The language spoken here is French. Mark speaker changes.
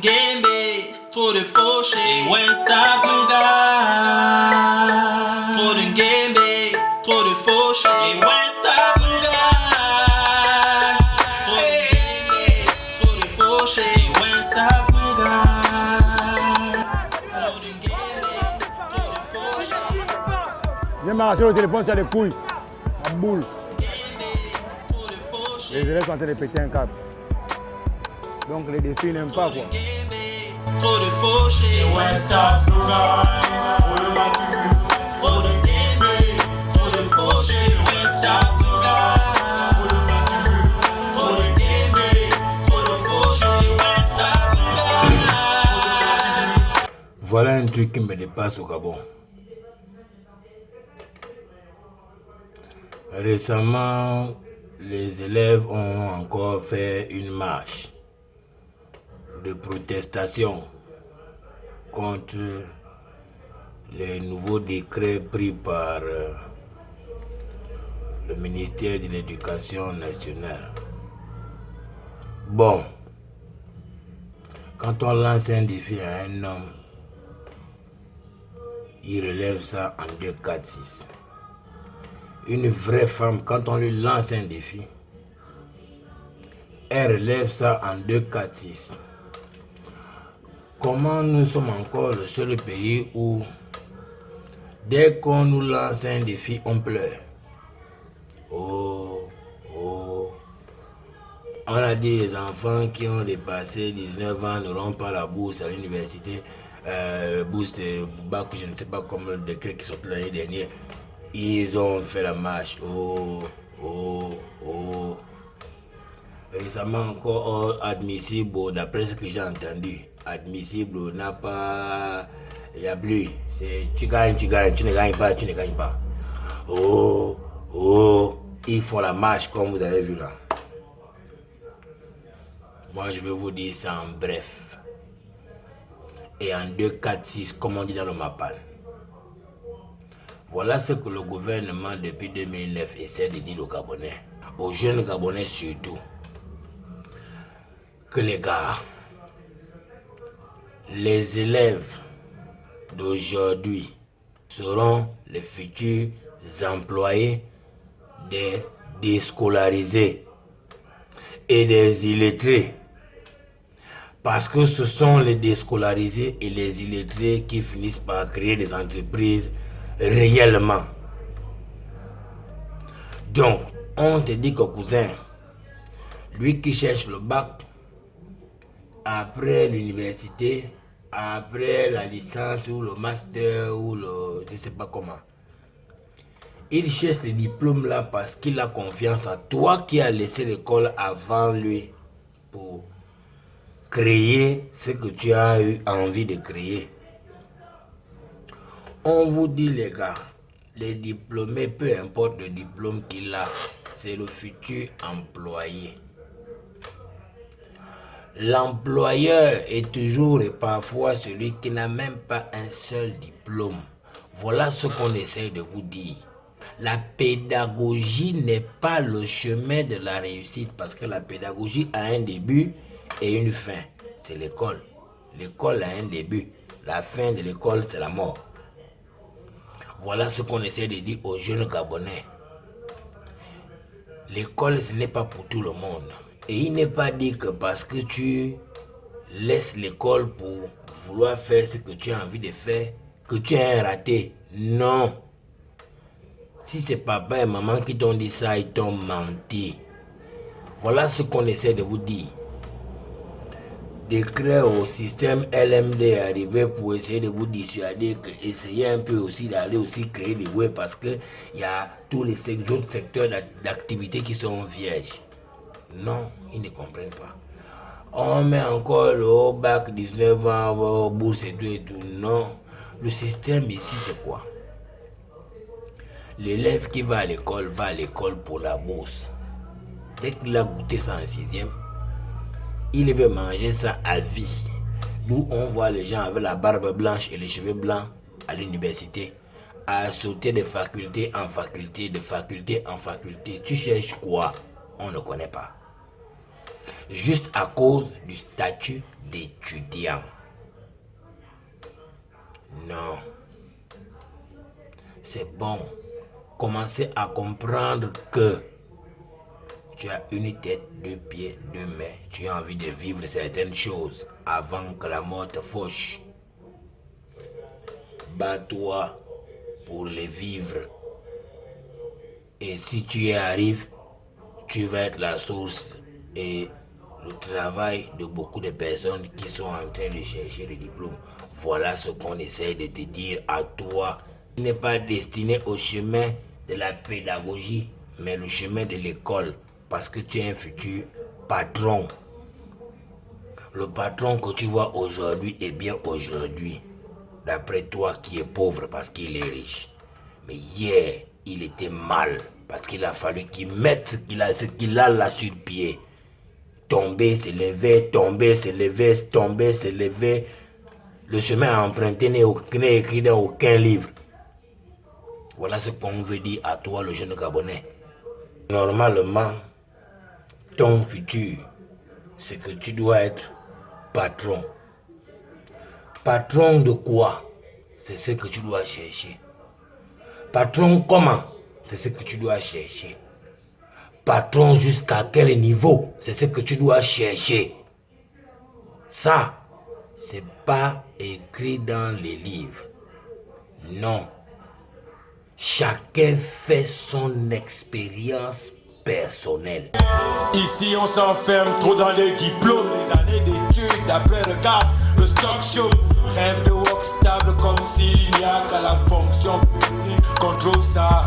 Speaker 1: Gambe, trop de fauchés, Westap nous gars. Trop de gambe, trop de fauchés, Westap nous gars. Trop de gambe, trop de fauchés, Westap nous gars. Trop de gambe, trop de fauchés.
Speaker 2: Viens m'arracher le téléphone sur les couilles, la boule. Les élèves sont en train de péter un câble. Donc les défis n'aiment pas quoi.
Speaker 1: Trop de fauchés, Westap nous gagne. Trop de maturité, trop de gambe, trop de fauchés, Westap nous gagne. Trop de maturité, trop de gambe, trop de fauchés, Westap nous gagne.
Speaker 3: Voilà un truc qui me dépasse au Gabon. Récemment, les élèves ont encore fait une marche de protestation contre les nouveaux décrets pris par le ministère de l'Éducation nationale. Bon, quand on lance un défi à un homme, il relève ça en 2, 4, 6. Une vraie femme, quand on lui lance un défi, elle relève ça en 2, 4, 6. Comment nous sommes encore le seul pays où, dès qu'on nous lance un défi, on pleure? Oh, oh. On a dit les enfants qui ont dépassé 19 ans n'auront pas la bourse à l'université. Bourse de bac, je ne sais pas comment le décret qui sort l'année dernière. Ils ont fait la marche. Oh, oh, oh. Récemment encore, admissible, d'après ce que j'ai entendu, admissible n'a pas... Il n'y a plus. C'est tu gagnes, tu ne gagnes pas, tu ne gagnes pas. Oh, oh. Ils font la marche comme vous avez vu là. Moi je vais vous dire ça en bref. Et en 2, 4, 6, comme on dit dans le Mapan. Voilà ce que le gouvernement depuis 2009 essaie de dire aux Gabonais, aux jeunes Gabonais surtout, que les gars, les élèves d'aujourd'hui seront les futurs employés des déscolarisés et des illettrés. Parce que ce sont les déscolarisés et les illettrés qui finissent par créer des entreprises réellement. Donc, on te dit que cousin, lui qui cherche le bac, après l'université, après la licence ou le master ou le... je ne sais pas comment, il cherche le diplôme là parce qu'il a confiance en toi qui as laissé l'école avant lui pour créer ce que tu as eu envie de créer. On vous dit les gars, les diplômés, peu importe le diplôme qu'il a, c'est le futur employé. L'employeur est toujours et parfois celui qui n'a même pas un seul diplôme. Voilà ce qu'on essaie de vous dire. La pédagogie n'est pas le chemin de la réussite parce que la pédagogie a un début et une fin. C'est l'école. L'école a un début. La fin de l'école, c'est la mort. Voilà ce qu'on essaie de dire aux jeunes Gabonais. L'école, ce n'est pas pour tout le monde. Et il n'est pas dit que parce que tu laisses l'école pour vouloir faire ce que tu as envie de faire, que tu es un raté. Non. Si c'est papa et maman qui t'ont dit ça, ils t'ont menti. Voilà ce qu'on essaie de vous dire. Décret au système LMD est arrivé pour essayer de vous dissuader que essayez un peu aussi d'aller aussi créer des web parce que il y a tous les autres secteurs d'activité qui sont vierges. Non, ils ne comprennent pas. On met encore le haut bac 19 ans, bourse et tout. Non, le système ici c'est quoi? L'élève qui va à l'école pour la bourse. Dès qu'il a goûté ça en 6e, il veut manger ça à vie. D'où on voit les gens avec la barbe blanche et les cheveux blancs à l'université, à sauter de faculté en faculté, de faculté en faculté. Tu cherches quoi? On ne connaît pas. juste à cause du statut d'étudiant. Non. C'est bon. Commencez à comprendre que tu as une tête, 2 pieds, 2 mains. Tu as envie de vivre certaines choses avant que la mort te fauche. Bats-toi pour les vivre. Et si tu y arrives, tu vas être la source et le travail de beaucoup de personnes qui sont en train de chercher le diplôme. Voilà ce qu'on essaie de te dire à toi. Il n'est pas destiné au chemin de la pédagogie, mais le chemin de l'école. Parce que tu es un futur patron. Le patron que tu vois aujourd'hui est bien aujourd'hui. D'après toi qui est pauvre parce qu'il est riche. Mais hier, il était mal. Parce qu'il a fallu qu'il mette ce qu'il a là sur pied. Tomber, se lever, tomber, se lever, tomber, se lever. Le chemin à emprunter n'est écrit dans aucun livre. Voilà ce qu'on veut dire à toi, le jeune Gabonais. Normalement, ton futur, c'est que tu dois être patron. Patron de quoi? C'est ce que tu dois chercher. Patron comment? C'est ce que tu dois chercher. Patron jusqu'à quel niveau? C'est ce que tu dois chercher. Ça, c'est pas écrit dans les livres. Non. Chacun fait son expérience personnelle.
Speaker 1: Ici on s'enferme trop dans les diplômes, les années d'études, après le cadre, le stock show. Rêve de work stable comme s'il n'y a qu'à la fonction publique qu'on trouve ça.